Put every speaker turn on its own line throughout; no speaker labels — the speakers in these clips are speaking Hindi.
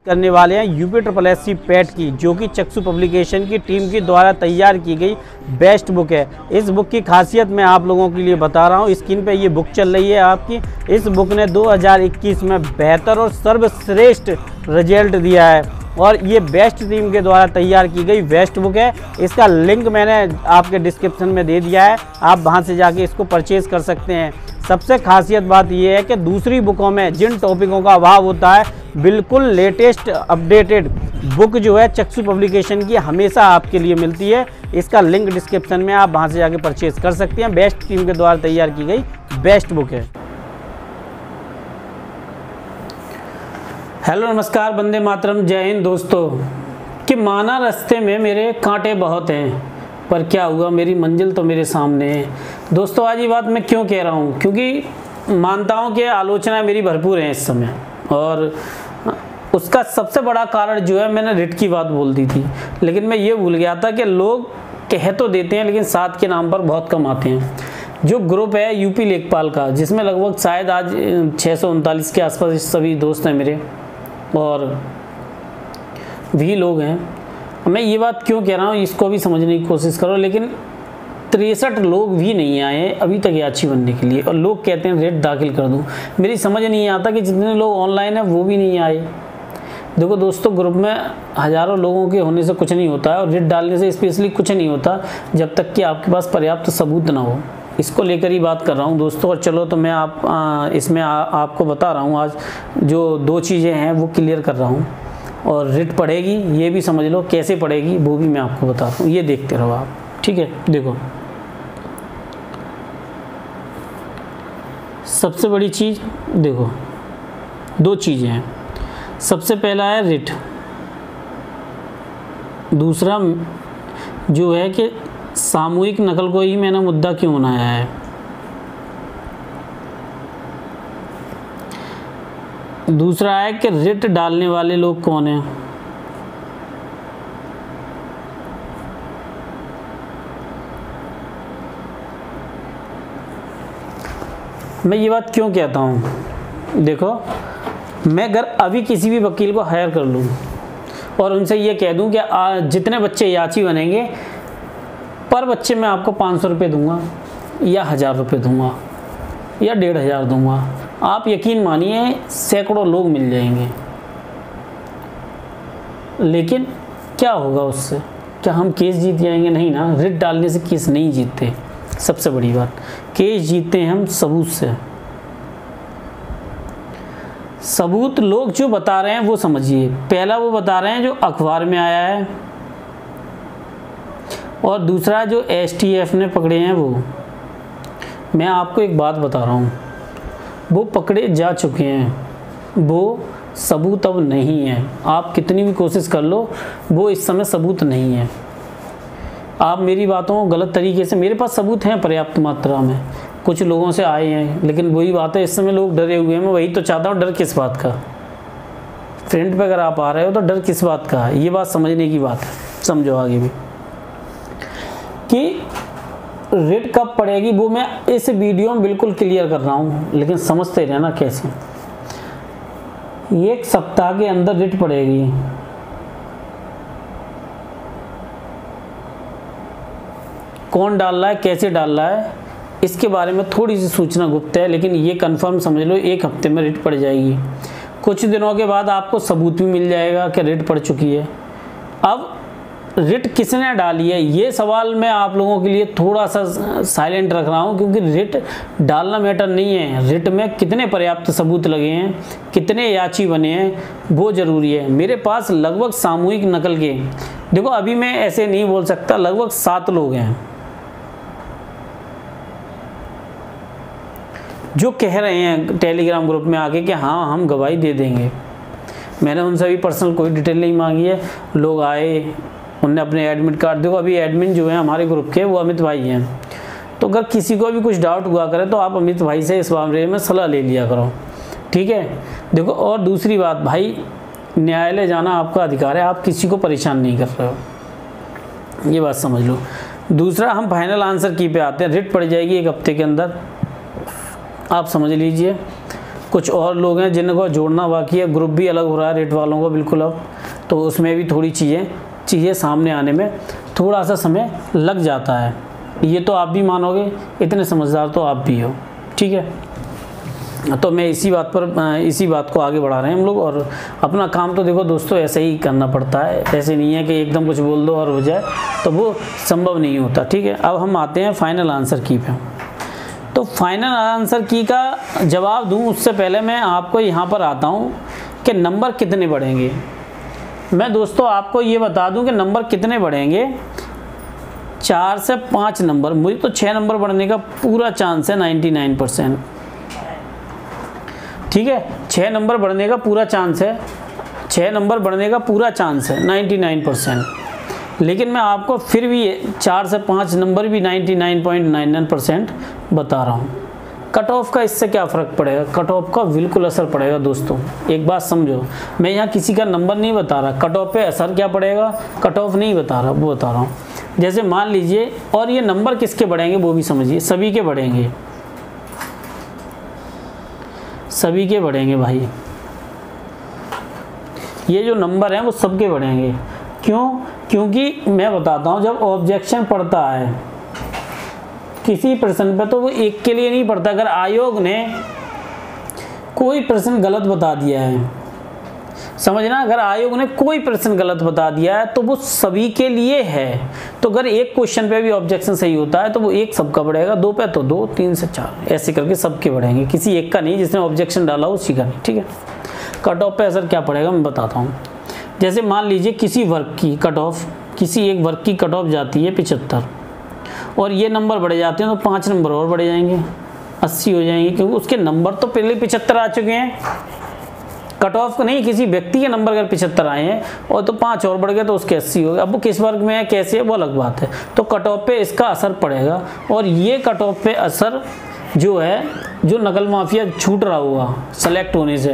करने वाले हैं UPSSC पैट की, जो कि चक्षु पब्लिकेशन की टीम के द्वारा तैयार की गई बेस्ट बुक है। इस बुक की खासियत मैं आप लोगों के लिए बता रहा हूँ। स्क्रीन पे ये बुक चल रही है आपकी। इस बुक ने 2021 में बेहतर और सर्वश्रेष्ठ रिजल्ट दिया है और ये बेस्ट टीम के द्वारा तैयार की गई बेस्ट बुक है। इसका लिंक मैंने आपके डिस्क्रिप्शन में दे दिया है, आप वहाँ से जाके इसको परचेज़ कर सकते हैं। सबसे खासियत बात यह है कि दूसरी बुकों में जिन टॉपिकों का अभाव होता है, बिल्कुल लेटेस्ट अपडेटेड बुक जो है चक्षु पब्लिकेशन की हमेशा आपके लिए मिलती है। इसका लिंक डिस्क्रिप्शन में, आप वहां से जाके परचेज कर सकते हैं। बेस्ट टीम के द्वारा तैयार की गई बेस्ट बुक है। हेलो नमस्कार, वंदे मातरम, जय हिंद दोस्तों। कि माना रास्ते में मेरे कांटे बहुत हैं, पर क्या हुआ मेरी मंजिल तो मेरे सामने है। दोस्तों आज ये बात मैं क्यों कह रहा हूँ, क्योंकि मानता हूँ कि आलोचना मेरी भरपूर है इस समय, और उसका सबसे बड़ा कारण जो है, मैंने रिट की बात बोल दी थी, लेकिन मैं ये भूल गया था कि लोग कह तो देते हैं लेकिन साथ के नाम पर बहुत कम आते हैं। जो ग्रुप है यूपी लेखपाल का, जिसमें लगभग शायद आज 639 के आसपास सभी दोस्त हैं मेरे और भी लोग हैं। मैं ये बात क्यों कह रहा हूँ इसको भी समझने की कोशिश करो, लेकिन 63 लोग भी नहीं आए अभी तक याची बनने के लिए, और लोग कहते हैं रेट दाखिल कर दूँ। मेरी समझ नहीं आता कि जितने लोग ऑनलाइन हैं वो भी नहीं आए। देखो दोस्तों, ग्रुप में हज़ारों लोगों के होने से कुछ नहीं होता है, और रेट डालने से स्पेशली कुछ नहीं होता जब तक कि आपके पास पर्याप्त सबूत ना हो। इसको लेकर ही बात कर रहा हूँ दोस्तों। और चलो तो मैं इसमें आपको बता रहा हूँ, आज जो 2 चीज़ें हैं वो क्लियर कर रहा हूँ। और रिट पड़ेगी ये भी समझ लो, कैसे पड़ेगी वो भी मैं आपको बताता हूँ, ये देखते रहो आप, ठीक है। देखो, सबसे बड़ी चीज़ देखो, 2 चीज़ें हैं। सबसे पहला है रिट, दूसरा जो है कि सामूहिक नकल को ही मैंने मुद्दा क्यों बनाया है। दूसरा है कि रिट डालने वाले लोग कौन हैं। मैं ये बात क्यों कहता हूँ, देखो, मैं अगर अभी किसी भी वकील को हायर कर लूँ और उनसे ये कह दूँ कि जितने बच्चे याची बनेंगे पर बच्चे मैं आपको 500 रुपये दूँगा या 1000 रुपये दूँगा या 1500 दूँगा, आप यकीन मानिए सैकड़ों लोग मिल जाएंगे। लेकिन क्या होगा उससे, क्या हम केस जीत जाएंगे? नहीं ना, रिट डालने से केस नहीं जीतते। सबसे बड़ी बात, केस जीतते हैं हम सबूत से। सबूत लोग जो बता रहे हैं वो समझिए। पहला वो बता रहे हैं जो अखबार में आया है, और दूसरा जो STF ने पकड़े हैं वो। मैं आपको एक बात बता रहा हूँ, वो पकड़े जा चुके हैं, वो सबूत अब नहीं है। आप कितनी भी कोशिश कर लो, वो इस समय सबूत नहीं है। आप मेरी बातों को गलत तरीके से, मेरे पास सबूत हैं पर्याप्त मात्रा में, कुछ लोगों से आए हैं, लेकिन वही बात है, इस समय लोग डरे हुए हैं। मैं वही तो चाहता हूँ, डर किस बात का? फ्रंट पे अगर आप आ रहे हो तो डर किस बात का? ये बात समझने की बात है, समझो आगे भी कि रिट कब पड़ेगी वो मैं इस वीडियो में बिल्कुल क्लियर कर रहा हूँ, लेकिन समझते रहना कैसे। 1 सप्ताह के अंदर रिट पड़ेगी। कौन डाल रहा है, कैसे डाल रहा है, इसके बारे में थोड़ी सी सूचना गुप्त है, लेकिन ये कंफर्म समझ लो 1 हफ्ते में रिट पड़ जाएगी। कुछ दिनों के बाद आपको सबूत भी मिल जाएगा कि रिट पड़ चुकी है। अब रिट किसने डाली है, ये सवाल मैं आप लोगों के लिए थोड़ा सा साइलेंट रख रहा हूँ, क्योंकि रिट डालना मैटर नहीं है। रिट में कितने पर्याप्त सबूत लगे हैं, कितने याची बने हैं, वो ज़रूरी है। मेरे पास लगभग सामूहिक नकल के, देखो अभी मैं ऐसे नहीं बोल सकता, लगभग 7 लोग हैं जो कह रहे हैं टेलीग्राम ग्रुप में आके कि हाँ हम गवाही दे देंगे। मैंने उनसे भी पर्सनल कोई डिटेल नहीं मांगी है। लोग आए, उनने अपने एडमिट कार्ड, देखो अभी एडमिन जो है हमारे ग्रुप के वो अमित भाई हैं, तो अगर किसी को भी कुछ डाउट हुआ करे तो आप अमित भाई से इस मामले में सलाह ले लिया करो, ठीक है। देखो, और दूसरी बात भाई, न्यायालय जाना आपका अधिकार है, आप किसी को परेशान नहीं कर रहे हो, ये बात समझ लो। दूसरा, हम फाइनल आंसर की पे आते हैं। रिट पड़ जाएगी 1 हफ्ते के अंदर, आप समझ लीजिए। कुछ और लोग हैं जिनको जोड़ना बाकी है, ग्रुप भी अलग हो रहा है रेट वालों को बिल्कुल अब, तो उसमें भी थोड़ी चीज़ें सामने आने में थोड़ा सा समय लग जाता है। ये तो आप भी मानोगे, इतने समझदार तो आप भी हो, ठीक है। तो मैं इसी बात को आगे बढ़ा रहे हैं हम लोग। और अपना काम तो देखो दोस्तों ऐसे ही करना पड़ता है, ऐसे नहीं है कि एकदम कुछ बोल दो और हो जाए, तो वो संभव नहीं होता, ठीक है। अब हम आते हैं फाइनल आंसर की पे। तो फाइनल आंसर की का जवाब दूं उससे पहले मैं आपको यहाँ पर आता हूँ कि नंबर कितने बढ़ेंगे। मैं दोस्तों आपको ये बता दूं कि नंबर कितने बढ़ेंगे। 4 से 5 नंबर, मुझे तो 6 नंबर बढ़ने का पूरा चांस है 99%, ठीक है। 6 नंबर बढ़ने का पूरा चांस है, 6 नंबर बढ़ने का पूरा चांस है 99%। लेकिन मैं आपको फिर भी 4 से 5 नंबर भी 99.99% बता रहा हूँ। कट ऑफ का इससे क्या फ़र्क पड़ेगा? कट ऑफ का बिल्कुल असर पड़ेगा दोस्तों, एक बात समझो। मैं यहाँ किसी का नंबर नहीं बता रहा, कट ऑफ पे असर क्या पड़ेगा कट ऑफ नहीं बता रहा, वो बता रहा हूँ। जैसे मान लीजिए, और ये नंबर किसके बढ़ेंगे वो भी समझिए, सभी के बढ़ेंगे, सभी के बढ़ेंगे भाई। ये जो नंबर हैं वो सबके बढ़ेंगे। क्यों? क्योंकि मैं बताता हूँ, जब ऑब्जेक्शन पड़ता है किसी प्रश्न पर तो वो एक के लिए नहीं पड़ता। अगर आयोग ने कोई प्रश्न गलत बता दिया है, समझना, अगर आयोग ने कोई प्रश्न गलत बता दिया है तो वो सभी के लिए है। तो अगर एक क्वेश्चन पे भी ऑब्जेक्शन सही होता है तो वो एक सबका बढ़ेगा, 2 पे तो 2, 3 से 4, ऐसे करके सबके बढ़ेंगे, किसी एक का नहीं, जिसने ऑब्जेक्शन डाला उसी का नहीं, ठीक है। कट ऑफ पे असर क्या पड़ेगा मैं बताता हूँ। जैसे मान लीजिए किसी वर्ग की कट ऑफ, किसी एक वर्ग की कट ऑफ जाती है 75 और ये नंबर बढ़े जाते हैं तो 5 नंबर और बढ़े जाएंगे, 80 हो जाएंगे, क्योंकि उसके नंबर तो पहले 75 आ चुके हैं। कट ऑफ को नहीं, किसी व्यक्ति के नंबर अगर 75 आए हैं और तो 5 और बढ़ गए तो उसके 80 हो गए। अब वो किस वर्ग में है कैसे है वो अलग बात है। तो कट ऑफ पे इसका असर पड़ेगा। और ये कट ऑफ पे असर जो है, जो नकल माफिया छूट रहा होगा सेलेक्ट होने से,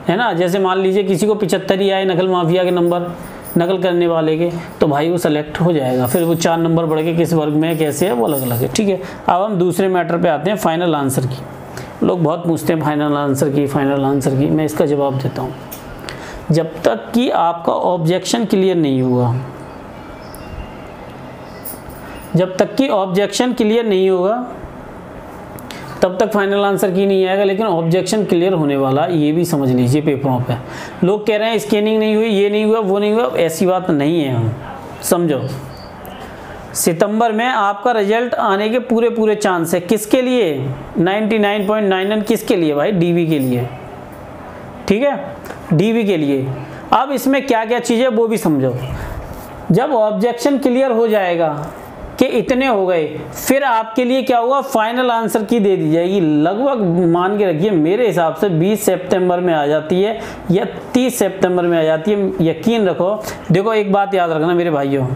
है ना। जैसे मान लीजिए किसी को 75 ही आए नकल माफिया के नंबर, नकल करने वाले के, तो भाई वो सेलेक्ट हो जाएगा। फिर वो 4 नंबर बढ़ के किस वर्ग में है कैसे है वो अलग अलग है, ठीक है। अब हम दूसरे मैटर पे आते हैं, फाइनल आंसर की। लोग बहुत पूछते हैं फाइनल आंसर की, फाइनल आंसर की। मैं इसका जवाब देता हूँ, जब तक कि आपका ऑब्जेक्शन क्लियर नहीं हुआ, जब तक कि ऑब्जेक्शन क्लियर नहीं होगा तब तक फाइनल आंसर की नहीं आएगा। लेकिन ऑब्जेक्शन क्लियर होने वाला, ये भी समझ लीजिए पेपरों पे। लोग कह रहे हैं स्कैनिंग नहीं हुई, ये नहीं हुआ, वो नहीं हुआ, ऐसी बात नहीं है। हम समझो, सितंबर में आपका रिजल्ट आने के पूरे चांस है। किसके लिए? 99.99 किसके लिए भाई? डीवी के लिए, ठीक है, डीवी के लिए। अब इसमें क्या क्या चीज़ें वो भी समझो। जब ऑब्जेक्शन क्लियर हो जाएगा कि इतने हो गए, फिर आपके लिए क्या होगा, फाइनल आंसर की दे दी जाएगी। लगभग मान के रखिए मेरे हिसाब से 20 सितंबर में आ जाती है या 30 सितंबर में आ जाती है, यकीन रखो। देखो एक बात याद रखना मेरे भाइयों,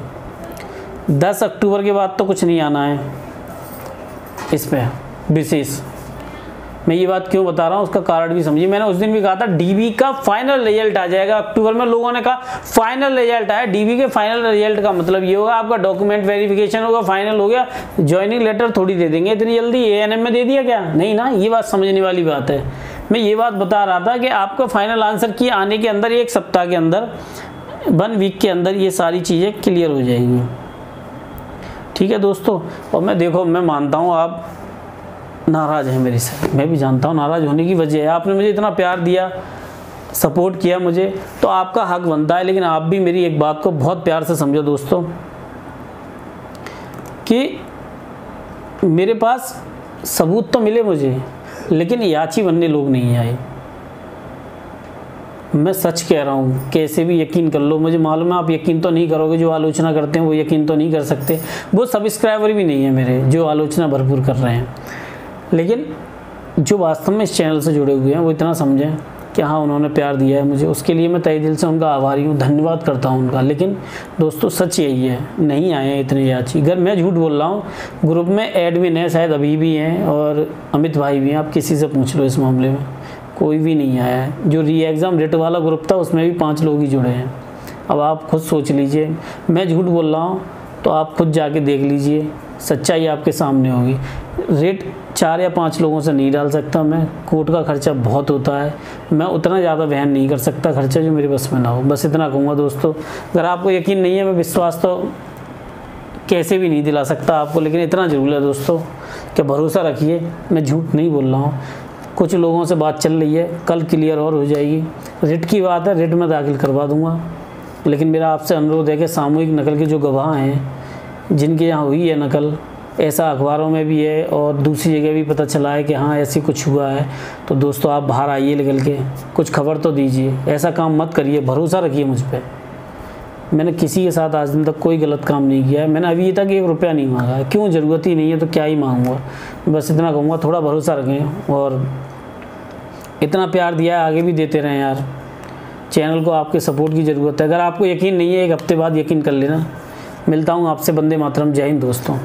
10 अक्टूबर के बाद तो कुछ नहीं आना है इस पे विशेष। मैं ये बात क्यों बता रहा हूँ उसका कारण भी समझिए। मैंने उस दिन भी कहा था डीबी का फाइनल रिजल्ट आ जाएगा अक्टूबर में। लोगों ने कहा फाइनल रिजल्ट आया, डीबी के फाइनल रिजल्ट का मतलब ये होगा आपका डॉक्यूमेंट वेरिफिकेशन होगा, फाइनल हो गया, ज्वाइनिंग लेटर थोड़ी दे देंगे इतनी जल्दी। एएनएम में दे दिया क्या? नहीं ना, ये बात समझने वाली बात है। मैं ये बात बता रहा था कि आपका फाइनल आंसर की आने के अंदर 1 सप्ताह के अंदर, 1 वीक के अंदर ये सारी चीज़ें क्लियर हो जाएंगी, ठीक है दोस्तों। और मैं देखो, मैं मानता हूँ आप नाराज़ हैं मेरे से, मैं भी जानता हूँ नाराज़ होने की वजह है। आपने मुझे इतना प्यार दिया, सपोर्ट किया मुझे, तो आपका हक बनता है। लेकिन आप भी मेरी एक बात को बहुत प्यार से समझो दोस्तों, कि मेरे पास सबूत तो मिले मुझे, लेकिन याची बनने लोग नहीं आए। मैं सच कह रहा हूँ, कैसे भी यकीन कर लो, मुझे मालूम है आप यकीन तो नहीं करोगे। जो आलोचना करते हैं वो यकीन तो नहीं कर सकते, वो सब्सक्राइबर भी नहीं है मेरे जो आलोचना भरपूर कर रहे हैं। लेकिन जो वास्तव में इस चैनल से जुड़े हुए हैं वो इतना समझें कि हाँ उन्होंने प्यार दिया है मुझे, उसके लिए मैं तहे दिल से उनका आभारी हूँ, धन्यवाद करता हूँ उनका। लेकिन दोस्तों सच यही है, नहीं आए हैं इतने याची। अगर मैं झूठ बोल रहा हूँ, ग्रुप में एडमिन है, शायद अभी भी हैं और अमित भाई भी हैं, आप किसी से पूछ लो इस मामले में, कोई भी नहीं आया है। जो री एग्ज़ाम रेट वाला ग्रुप था उसमें भी 5 लोग ही जुड़े हैं। अब आप खुद सोच लीजिए, मैं झूठ बोल रहा हूँ तो आप खुद जाके देख लीजिए, सच्चाई आपके सामने होगी। रेट 4 या 5 लोगों से नहीं डाल सकता मैं, कोर्ट का खर्चा बहुत होता है, मैं उतना ज़्यादा वहन नहीं कर सकता खर्चा जो मेरे बस में ना हो। बस इतना कहूँगा दोस्तों। अगर आपको यकीन नहीं है, मैं विश्वास तो कैसे भी नहीं दिला सकता आपको, लेकिन इतना ज़रूर है दोस्तों कि भरोसा रखिए, मैं झूठ नहीं बोल रहा हूँ। कुछ लोगों से बात चल रही है, कल क्लियर और हो जाएगी। रिट की बात है, रिट में दाखिल करवा दूँगा, लेकिन मेरा आपसे अनुरोध है कि सामूहिक नकल के जो गवाह हैं जिनके यहाँ हुई है नकल, ऐसा अखबारों में भी है और दूसरी जगह भी पता चला है कि हाँ ऐसी कुछ हुआ है, तो दोस्तों आप बाहर आइए निकल के, कुछ खबर तो दीजिए। ऐसा काम मत करिए, भरोसा रखिए मुझ पर। मैंने किसी के साथ आज दिन तक कोई गलत काम नहीं किया है, मैंने अभी तक 1 रुपया नहीं मांगा है। क्यों, ज़रूरत ही नहीं है तो क्या ही मांगूंगा। बस इतना कहूँगा, थोड़ा भरोसा रखें और इतना प्यार दिया है आगे भी देते रहें यार। चैनल को आपके सपोर्ट की ज़रूरत है। अगर आपको यकीन नहीं है, 1 हफ्ते बाद यकीन कर लेना। मिलता हूँ आपसे। वंदे मातरम। जय हिंद दोस्तों।